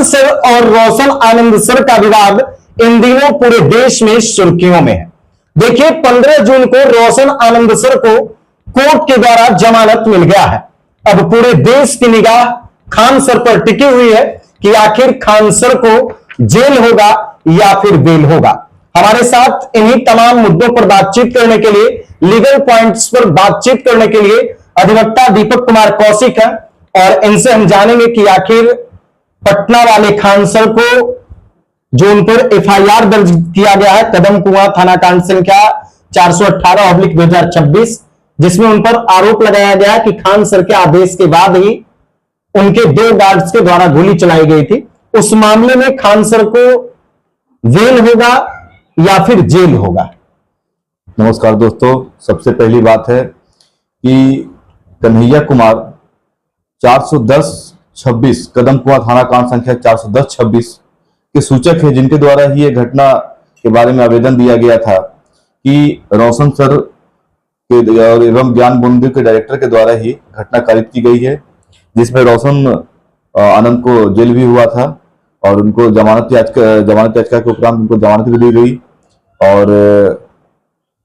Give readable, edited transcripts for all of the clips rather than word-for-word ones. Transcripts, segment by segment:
Sir और रोशन आनंद sir का विवाद इन दिनों पूरे देश में सुर्खियों में है। देखिए 15 जून को रोशन आनंद सर को कोर्ट के द्वारा जमानत मिल गया है। अब पूरे देश की निगाह खान सर पर टिकी हुई है कि आखिर खान सर को जेल होगा या फिर बेल होगा। हमारे साथ इन्हीं तमाम मुद्दों पर बातचीत करने के लिए, लीगल पॉइंट्स पर बातचीत करने के लिए अधिवक्ता दीपक कुमार कौशिक है और इनसे हम जानेंगे कि आखिर पटना वाले खान सर को जो उन पर एफआईआर दर्ज किया गया है कदम कुआं थाना कांड संख्या 418/2026, जिसमें उन पर आरोप लगाया गया कि खान सर के आदेश के बाद ही उनके 2 गार्ड्स के द्वारा गोली चलाई गई थी। उस मामले में खान सर को जेल होगा या फिर जेल होगा। नमस्कार दोस्तों, सबसे पहली बात है कि कन्हैया कुमार 410/26 कदम कुआं थाना कांड संख्या 410/26 के सूचक है, जिनके द्वारा ही यह घटना के बारे में आवेदन दिया गया था कि रोशन सर के एवं ज्ञान बंधु के डायरेक्टर के द्वारा ही घटना कारित की गई है, जिसमें रोशन आनंद को जेल भी हुआ था और उनको जमानत याचिका के उपरांत उनको जमानत भी दी गई। और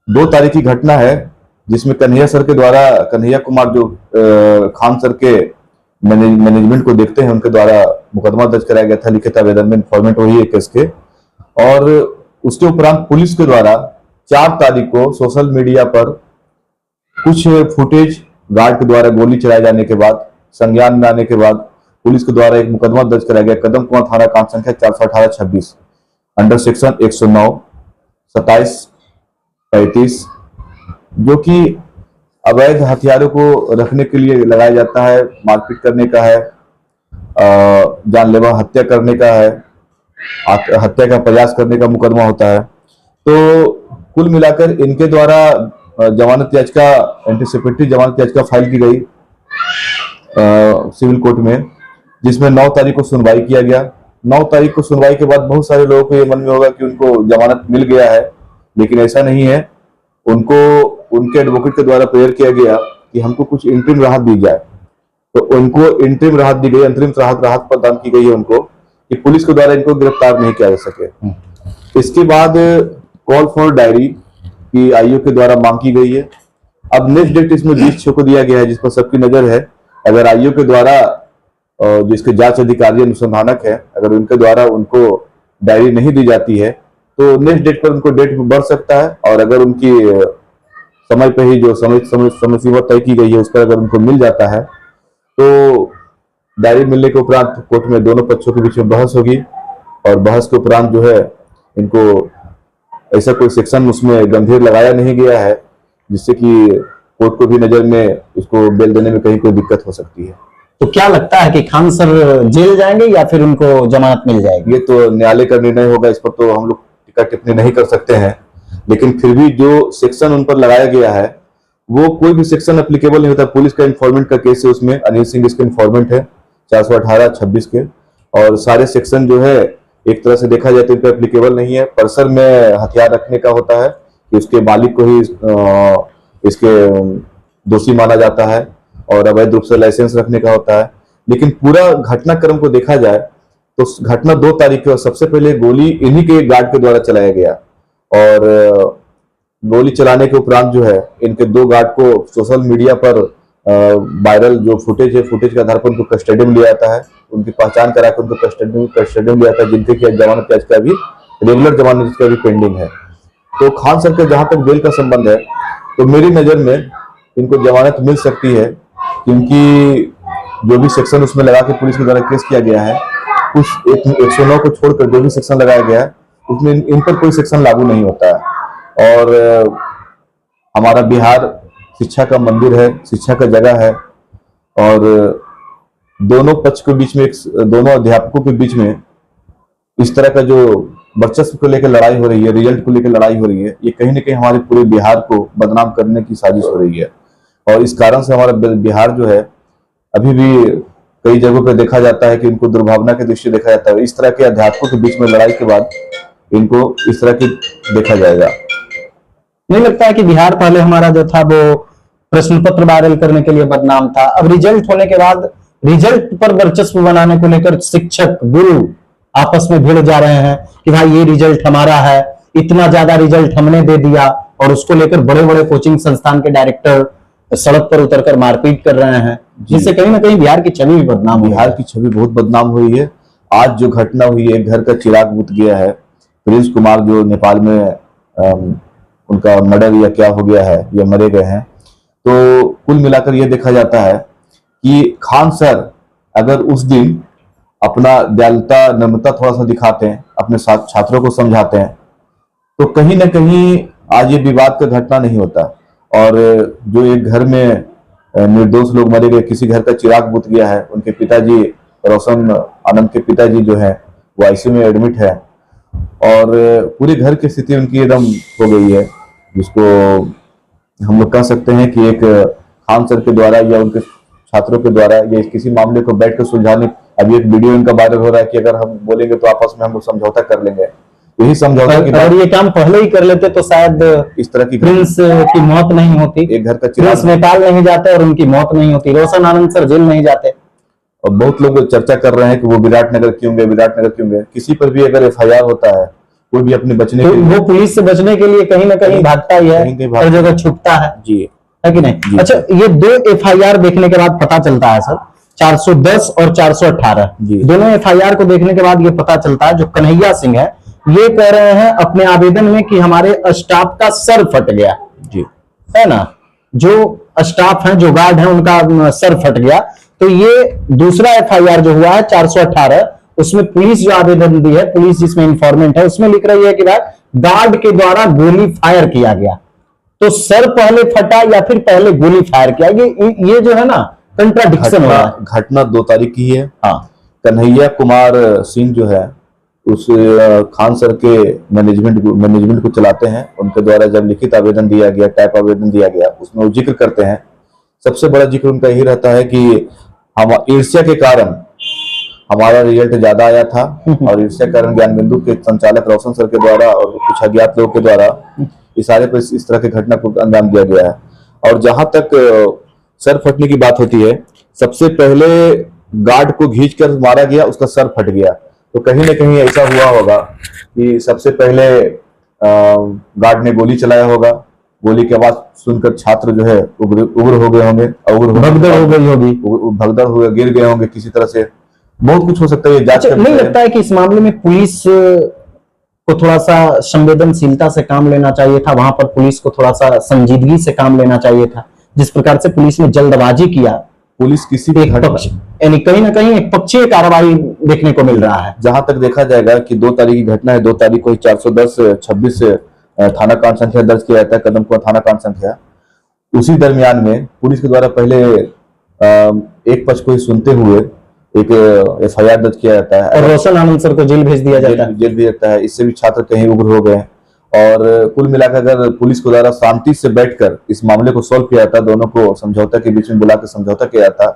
2 तारीख की घटना है जिसमें कन्हैया कुमार जो खान सर के मैनेजमेंट को देखते हैं, उनके द्वारा मुकदमा दर्ज कराया गया था लिखित आवेदन में, इन्फॉर्मेंट वही है केस के। और उसके उपरांत पुलिस के द्वारा 4 तारीख को सोशल मीडिया पर कुछ फुटेज गार्ड के द्वारा गोली चलाए जाने के बाद, संज्ञान में आने के बाद पुलिस के द्वारा एक मुकदमा दर्ज कराया गया कदम कुआं थाना कांड संख्या 418/26 अंडर सेक्शन 109, 27, 35, जो कि अवैध हथियारों को रखने के लिए लगाया जाता है, मारपीट करने का है, जानलेवा हत्या करने का है, हत्या का प्रयास करने का मुकदमा होता है। तो कुल मिलाकर इनके द्वारा जमानत याचिका, एंटीसिपेटरी जमानत याचिका फाइल की गई सिविल कोर्ट में, जिसमें 9 तारीख को सुनवाई किया गया। 9 तारीख को सुनवाई के बाद बहुत सारे लोगों को ये मन में होगा कि उनको जमानत मिल गया है, लेकिन ऐसा नहीं है। उनको उनके एडवोकेट के द्वारा प्रेयर किया गया कि हमको कुछ इंटरिम राहत दी जाए, तो उनको इंटरिम राहत दी गई, अंतरिम राहत प्रदान की गई है उनको कि पुलिस के द्वारा इनको गिरफ्तार नहीं किया जा सके। इसके बाद कॉल फॉर डायरी की आईओ के द्वारा मांग की गई है। अब नेक्स्ट डेट इसमें 20 को दिया गया है, जिस पर सबकी नजर है। अगर आईओ के द्वारा जिसके जांच अधिकारी अनुसंधानक है, अगर उनके द्वारा उनको डायरी नहीं दी जाती है तो नेक्स्ट डेट पर उनको डेट बढ़ सकता है। और अगर उनकी समय पे ही जो समय सीमा तय की गई है उस पर अगर उनको मिल जाता है तो डायरी मिलने के उपरांत कोर्ट में दोनों पक्षों के बीच में बहस होगी और बहस के उपरांत जो है इनको ऐसा कोई सेक्शन उसमें गंभीर लगाया नहीं गया है जिससे कि कोर्ट को भी नजर में इसको बेल देने में कहीं कोई दिक्कत हो सकती है। तो क्या लगता है कि खान सर जेल जाएंगे या फिर उनको जमानत मिल जाएगी? ये तो न्यायालय का निर्णय होगा, इस पर तो हम लोग टिप्पणी टिप्पणी नहीं कर सकते हैं। लेकिन फिर भी जो सेक्शन उन पर लगाया गया है वो कोई भी सेक्शन एप्लीकेबल नहीं होता। पुलिस का इन्फॉर्मेंट का केस है, उसमें अनिल सिंह इसके इन्फॉर्मेंट है 418/26 के, और सारे सेक्शन जो है एक तरह से देखा जाए तो इन पर एप्लीकेबल नहीं है। परिसर में हथियार रखने का होता है कि उसके मालिक को ही इसके दोषी माना जाता है और अवैध रूप से लाइसेंस रखने का होता है। लेकिन पूरा घटनाक्रम को देखा जाए तो घटना 2 तारीख को सबसे पहले गोली इन्हीं के गार्ड के द्वारा चलाया गया और गोली चलाने के उपरांत जो है इनके 2 गार्ड को सोशल मीडिया पर वायरल जो फुटेज है, फुटेज के आधार पर उनको कस्टडी में लिया जाता है, उनकी पहचान करा के उनको कस्टडी में लिया जाता है, जिनके की जमानत याचिका भी, रेगुलर जमानत याचिका भी पेंडिंग है। तो खान सर के जहां तक बेल का संबंध है तो मेरी नजर में इनको जमानत मिल सकती है, क्योंकि जो भी सेक्शन उसमें लगा के पुलिस के द्वारा केस किया गया है, उस 109 को छोड़कर जो भी सेक्शन लगाया गया है उसमें इन पर कोई सेक्शन लागू नहीं होता है। और हमारा बिहार शिक्षा का मंदिर है, शिक्षा का जगह है, और दोनों पक्ष के बीच में, दोनों अध्यापकों के बीच में इस तरह का जो वर्चस्व को लेकर लड़ाई हो रही है, रिजल्ट को लेकर लड़ाई हो रही है, ये कहीं ना कहीं हमारे पूरे बिहार को बदनाम करने की साजिश हो रही है। और इस कारण से हमारा बिहार जो है अभी भी कई जगहों पर देखा जाता है कि इनको दुर्भावना के दृष्टि देखा जाता है। इस तरह के अध्यापकों के बीच में लड़ाई के बाद इनको इस तरह की देखा जाएगा। नहीं लगता है कि बिहार पहले हमारा जो था वो प्रश्न पत्र वायरल करने के लिए बदनाम था, अब रिजल्ट होने के बाद रिजल्ट पर वर्चस्व बनाने को लेकर शिक्षक गुरु आपस में भिड़ जा रहे हैं कि भाई ये रिजल्ट हमारा है, इतना ज्यादा रिजल्ट हमने दे दिया, और उसको लेकर बड़े बड़े कोचिंग संस्थान के डायरेक्टर सड़क पर उतरकर मारपीट कर रहे हैं, जिससे कहीं ना कहीं बिहार की छवि भी बदनाम हुई है। बिहार की छवि बहुत बदनाम हुई है। आज जो घटना हुई है, घर का चिराग बुझ गया है। प्रिंस कुमार जो नेपाल में उनका मर्डर या क्या हो गया है या मरे गए हैं, तो कुल मिलाकर यह देखा जाता है कि खान सर अगर उस दिन अपना दयालुता नम्रता थोड़ा सा दिखाते हैं, अपने साथ छात्रों को समझाते हैं, तो कहीं ना कहीं आज ये विवाद का घटना नहीं होता। और जो एक घर में निर्दोष लोग मरे गए, किसी घर का चिराग बुझ गया है, उनके पिताजी रोशन आनंद के पिताजी जो है वो आईसीयू में एडमिट है, और पूरे घर की स्थिति उनकी एकदम हो गई है, जिसको हम लोग कह सकते हैं कि एक खान सर के द्वारा या उनके छात्रों के द्वारा या किसी मामले को बैठकर सुलझाने, अभी एक वीडियो इनका वायरल हो रहा है कि अगर हम बोलेंगे तो आपस में हम लोग समझौता कर लेंगे। यही समझौता की अगर ये काम पहले ही कर लेते तो शायद इस तरह की प्रिंस की मौत नहीं होती, एक घर का प्रिंस चिराग, नेपाल नहीं जाते और उनकी मौत नहीं होती, रोशन आनंद सर जेल नहीं जाते। और बहुत लोग चर्चा कर रहे हैं कि वो विराटनगर क्यों गए, विराटनगर क्यों गए। किसी पर भी अगर एफआईआर होता है, कोई भी अपने बचने तो के लिए वो पुलिस से बचने के लिए कहीं ना कहीं भागता ही है, कहीं हर जगह छुपता है कि नहीं? अच्छा, ये 2 एफआईआर देखने के बाद पता चलता है सर, 410 और 418 दोनों एफआईआर को देखने के बाद ये पता चलता है, जो कन्हैया सिंह है ये कह रहे हैं अपने आवेदन में कि हमारे स्टाफ का सर फट गया जी, है ना, जो स्टाफ है, जो गार्ड है, उनका सर फट गया। तो ये दूसरा एफआईआर जो हुआ है 418, उसमें पुलिस जो आवेदन दी है, पुलिस जिसमें इंफॉर्मेंट है, उसमें लिख रही है कि भाई गार्ड के द्वारा गोली फायर किया गया। तो सर पहले फटा या फिर पहले गोली फायर किया, ये जो है ना कंट्राडिक्शन हो रहा है। घटना 2 तारीख की है। हाँ, कन्हैया कुमार सिंह जो है उस खान सर के मैनेजमेंट को चलाते हैं, उनके द्वारा जब लिखित आवेदन दिया गया, टाइप आवेदन दिया गया, उसमें वो जिक्र करते हैं, सबसे बड़ा जिक्र उनका यही रहता है कि हम ईर्ष्या के कारण हमारा रिजल्ट ज्यादा आया था, और ईर्ष्या के कारण ज्ञान बिंदु के संचालक रोशन सर के द्वारा और कुछ अज्ञात लोगों के द्वारा इशारे पर इस तरह की घटना को अंजाम दिया गया है। और जहां तक सर फटने की बात होती है, सबसे पहले गार्ड को खींच कर मारा गया, उसका सर फट गया। तो कहीं ना कहीं ऐसा हुआ होगा कि सबसे पहले गार्ड ने गोली चलाया होगा, गोली की आवाज सुनकर छात्र जो है उग्र हो गए होंगे, भगदड़ हो गई होगी, भगदड़ हो गए, गिर गए होंगे किसी तरह से, बहुत कुछ हो सकता है। जांच नहीं लगता है कि इस मामले में पुलिस को थोड़ा सा संवेदनशीलता से काम लेना चाहिए था, वहां पर पुलिस को थोड़ा सा संजीदगी से काम लेना चाहिए था, जिस प्रकार से पुलिस ने जल्दबाजी किया। पुलिस किसी भी पक्ष, यानी कहीं ना कहीं एक पक्षीय कार्रवाई देखने को मिल रहा है। जहां तक देखा जाएगा कि 2 तारीख की घटना है, 2 तारीख को 410-26 थाना कांड संख्या दर्ज किया जाता है, कदम कुआं थाना कांड संख्या। उसी दरमियान में पुलिस के द्वारा पहले एक पक्ष को ही सुनते हुए एक एफआईआर दर्ज किया जाता है, और रोशन आनंद सर को जेल भेज दिया जाता है। जेल भेज जाता है। इससे भी छात्र कहीं उग्र हो गए, और कुल मिलाकर अगर पुलिस के द्वारा शांति से बैठकर इस मामले को सॉल्व किया जाता, दोनों को समझौता के बीच में बुलाकर समझौता किया जाता,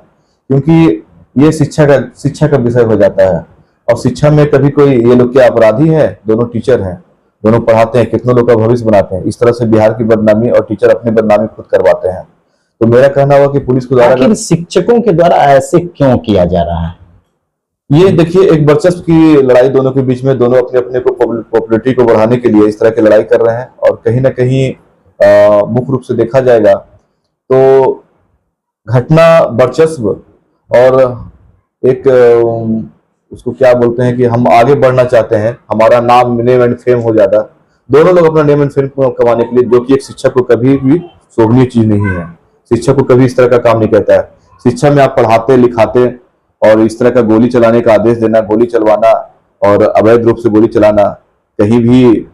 क्योंकि ये शिक्षा का विषय हो जाता है, और शिक्षा में कभी कोई ये लोग क्या अपराधी है, दोनों टीचर हैं, दोनों पढ़ाते हैं, कितनों लोग का भविष्य बनाते हैं। इस तरह से बिहार की बदनामी और टीचर अपनी बदनामी खुद करवाते हैं। तो मेरा कहना हुआ कि पुलिस के द्वारा, आखिर शिक्षकों के द्वारा ऐसे क्यों किया जा रहा है? ये देखिए, एक वर्चस्व की लड़ाई दोनों के बीच में, दोनों अपने अपने को पॉपुलैरिटी को बढ़ाने के लिए इस तरह की लड़ाई कर रहे हैं। और कहीं ना कहीं मुख्य रूप से देखा जाएगा तो घटना वर्चस्व और एक उसको क्या बोलते हैं कि हम आगे बढ़ना चाहते हैं, हमारा नाम नेम एंड फेम हो जाता, दोनों लोग अपना नेम एंड फेम कमाने के लिए, जो कि एक शिक्षक को कभी भी शोभनीय चीज नहीं है। शिक्षक को कभी इस तरह का काम नहीं कहता है। शिक्षा में आप पढ़ाते लिखाते, और इस तरह का गोली चलाने का आदेश देना, गोली चलवाना और अवैध रूप से गोली चलाना, कहीं भी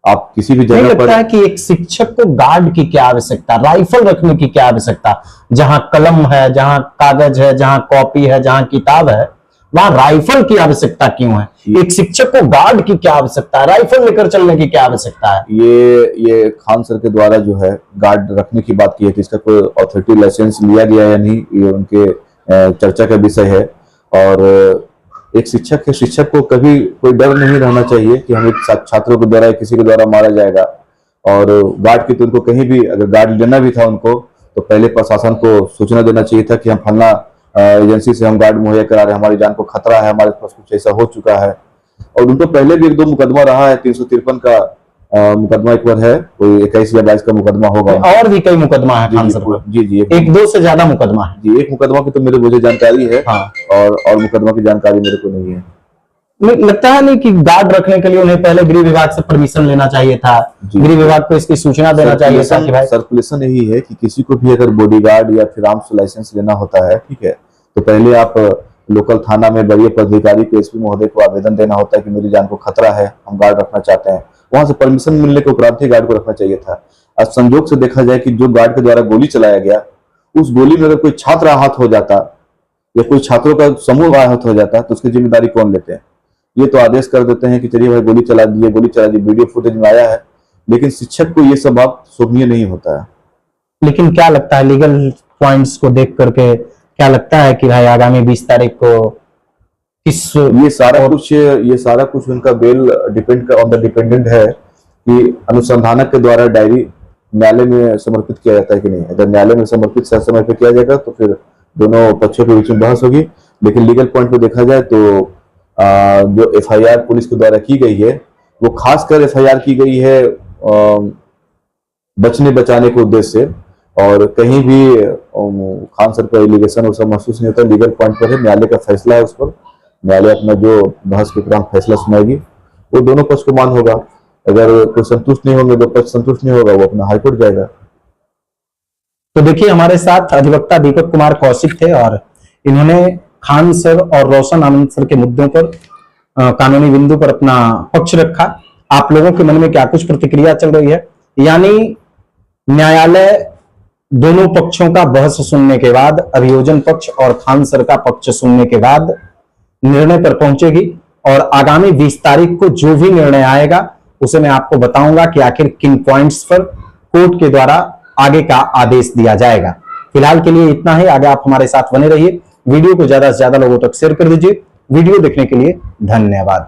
आप किसी भी जगह पर, है कि एक शिक्षक को गार्ड की क्या आवश्यकता, राइफल रखने की क्या आवश्यकता? जहां कलम है, जहां कागज है, जहां कॉपी है, जहां किताब है, वहां राइफल की आवश्यकता क्यों है? एक शिक्षक को गार्ड की क्या आवश्यकता है, राइफल लेकर चलने की क्या आवश्यकता है? ये खान सर के द्वारा जो है गार्ड रखने की बात की है कि इसका कोई ऑथोरिटी लाइसेंस लिया गया या नहीं, ये उनके चर्चा का विषय है। और एक शिक्षक है, शिक्षक को कभी कोई डर नहीं रहना चाहिए कि हमें छात्रों के द्वारा किसी के द्वारा मारा जाएगा। और गार्ड की तो उनको कहीं भी, अगर गार्ड लेना भी था उनको, तो पहले प्रशासन को सूचना देना चाहिए था कि हम फलना एजेंसी से हम गार्ड मुहैया करा रहे हैं, हमारी जान को खतरा है, हमारे पास कुछ ऐसा हो चुका है। और उनको पहले भी 1-2 मुकदमा रहा है, 353 का मुकदमा एक बार है, कोई 21 या 22 का मुकदमा होगा। और भी कई मुकदमा है खान सर पर। जी, एक दो से ज्यादा मुकदमा है जी। एक मुकदमा की तो मुझे जानकारी है। हाँ। और मुकदमा की जानकारी मेरे को नहीं है। लगता है नहीं कि गार्ड रखने के लिए उन्हें पहले गृह विभाग से परमिशन लेना चाहिए था, गृह विभाग को इसकी सूचना देना चाहिए था कि भाई। सर्कुलेशन यही है कि किसी को भी अगर बॉडीगार्ड या फिर आर्म्स लाइसेंस लेना होता है, ठीक है, तो पहले आप लोकल थाना में बड़े पदाधिकारी को, एसपी महोदय को आवेदन देना होता है कि मेरी जान को खतरा है, हम गार्ड रखना चाहते हैं। वहां से परमिशन मिलने के उपरांत ही गार्ड को रखना चाहिए था। आज संजोग से देखा जाए कि जो गार्ड के द्वारा गोली चलाया गया, उस गोली में अगर कोई छात्र आहत हो जाता या कोई छात्रों का समूह आहत हो जाता तो उसकी जिम्मेदारी कौन लेते हैं? ये तो आदेश कर देते हैं कि चलिए भाई गोली चला दीजिए, वीडियो फुटेज में आया है, लेकिन शिक्षक को ये सब बात शोभनीय नहीं होता है। लेकिन क्या लगता है, लीगल पॉइंट्स को देख करके क्या लगता है कि भाई आगामी 20 तारीख को ये सारा कुछ उनका बेल ऑन द डिपेंडेंट है कि अनुसंधानक के द्वारा डायरी न्यायालय में समर्पित किया जाता है कि नहीं। अगर न्यायालय में समर्पित समय पे किया जाएगा तो फिर दोनों पक्षों के बीच में बहस होगी। लेकिन लीगल पॉइंट पे देखा जाए तो जो एफआईआर पुलिस के द्वारा की गई है, वो खासकर एफआईआर की गई है बचने बचाने के उद्देश्य से, और कहीं भी खान सर का एलिगेशन वो सब महसूस नहीं होता। लीगल पॉइंट पर है, न्यायालय का फैसला है, उस पर न्यायालय अपना जो बहस के उपरांत फैसला सुनाएगी, वो दोनों पक्ष को मान होगा। अगर कोई संतुष्ट नहीं होंगे, दो पक्ष संतुष्ट नहीं होगा, वो अपना हाईकोर्ट जाएगा। तो देखिए, हमारे साथ अधिवक्ता दीपक कुमार कौशिक थे और इन्होंने खान सर और रोशन आनंद सर के मुद्दों पर कानूनी बिंदु पर अपना पक्ष रखा। आप लोगों के मन में क्या कुछ प्रतिक्रिया चल रही है? यानी न्यायालय दोनों पक्षों का बहस सुनने के बाद, अभियोजन पक्ष और खान सर का पक्ष सुनने के बाद निर्णय पर पहुंचेगी, और आगामी 20 तारीख को जो भी निर्णय आएगा उसे मैं आपको बताऊंगा कि आखिर किन पॉइंट्स पर कोर्ट के द्वारा आगे का आदेश दिया जाएगा। फिलहाल के लिए इतना ही। आगे आप हमारे साथ बने रहिए, वीडियो को ज्यादा से ज्यादा लोगों तक शेयर कर दीजिए। वीडियो देखने के लिए धन्यवाद।